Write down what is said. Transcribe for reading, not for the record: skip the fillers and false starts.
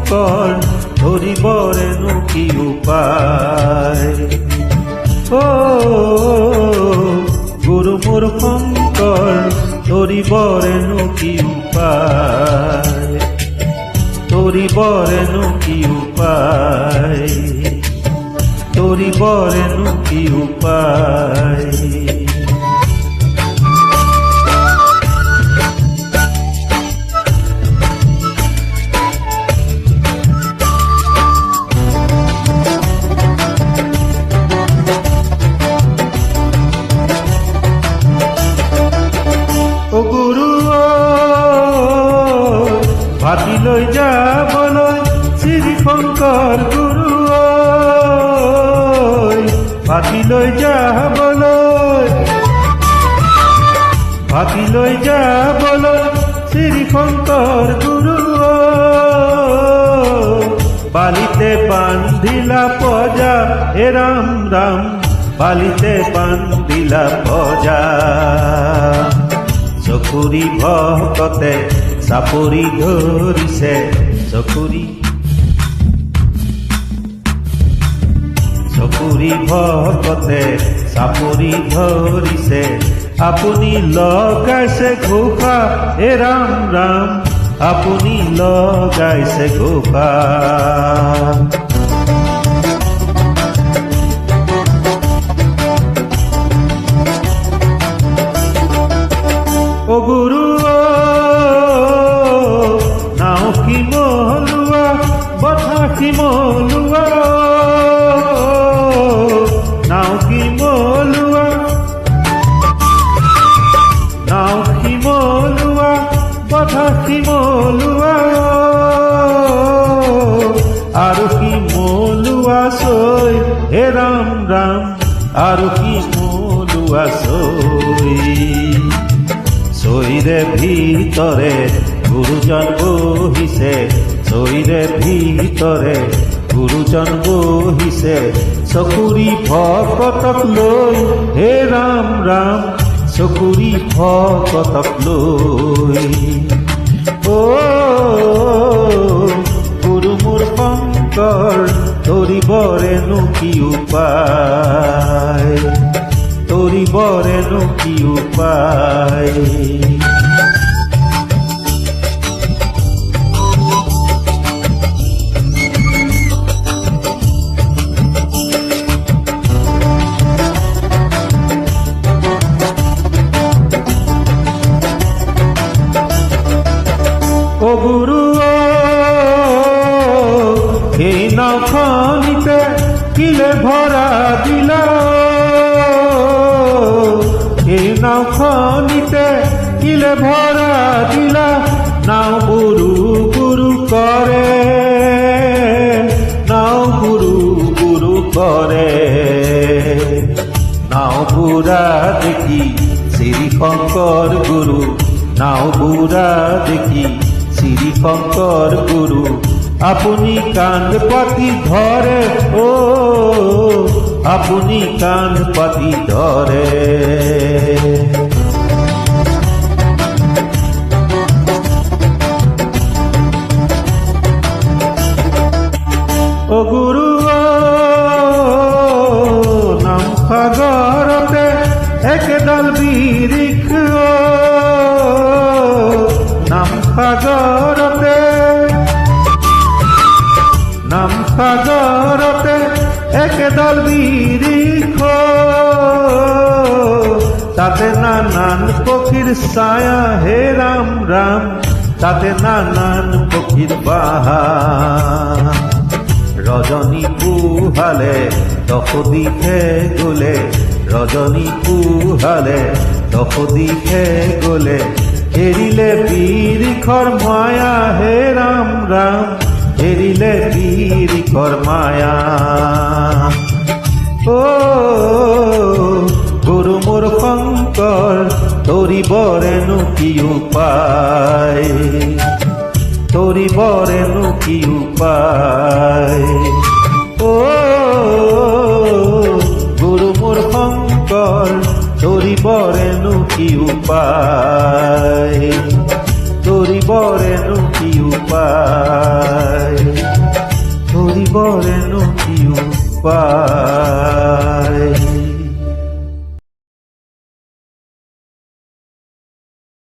শংকৰ ধৰিবৰেনো কি উপায় অ গুৰু মোৰ শংকৰ ধৰিবৰেনো কি উপায় ধৰিবৰেনো কি উপায় ধৰিবৰেনো কি উপায় ভাটিলৈ যাবলৈ শ্ৰী শংকৰ গুৰু ভাটিলৈ যাবলৈ শ্ৰী শংকৰ গুৰু বালিতে বান্ধিলা পজা হে ৰাম ৰাম বালিতে বান্ধিলা পজা চকুৰি ভকতে চাপৰি ধৰিছে চকুৰি ভকতে চাপৰি ধৰিছে আপুনি লগাইছে ঘোষা হে ৰাম ৰাম আপুনি লগাইছে ঘোষা অ গুৰু বঠা শিমলুৱা নাও শিমলুৱা বঠা শিমলুৱা আৰু শিমলুৱা চৈ হে ৰাম ৰাম আৰু শিমলুৱা চৈৰে ভিতৰে গুৰুজন বহিছে চৈৰে ভিতৰে গুৰুজন বহিছে চকুৰি ভকতক লৈ হে ৰাম ৰাম চকুৰি ভকতক লৈ অ গুৰু মোৰ শংকৰ ধৰিবৰেনো কি উপায় ধৰিবৰেনো কি উপায় অ গুৰু এই নাওখনিতে কিলে ভৰা দিলা এই নাওখনিতে কিলে ভৰা দিলা নাও গুৰু গুৰু কৰে নাও গুৰু গুৰু কৰে নাও বুঢ়া দেখি শ্ৰী শংকৰ গুৰু নাও বুঢ়া দেখি শ্ৰী শংকৰ গুৰু আপুনি কান্ধ পাতি ধৰে অ আপুনি কান্ধ পাতি ধৰে অ গুৰু নাম সাগৰতে একেডাল বিৰিখ নাম সাগৰতে একেডাল বিৰিখ তাতে নানান পক্ষীৰ ছায়া হে ৰাম ৰাম তাতে নানান পক্ষীৰ বাহা ৰজনী পুহালে দশ দিশে গলে ৰজনী পুহালে দশ দিশে গলে এৰিলে বিৰিখৰ মায়া হে ৰাম ৰাম এৰিলে বিৰিখৰ মায়া অ গুৰু মোৰ শংকৰ ধৰিবৰেনো কি উপায় ধৰিবৰেনো কি উপায় অ গুৰু মোৰ শংকৰ ধৰিবৰেনো কি উপায় ধৰিবৰেনো কি উপায় বৰেনো কি উপায়।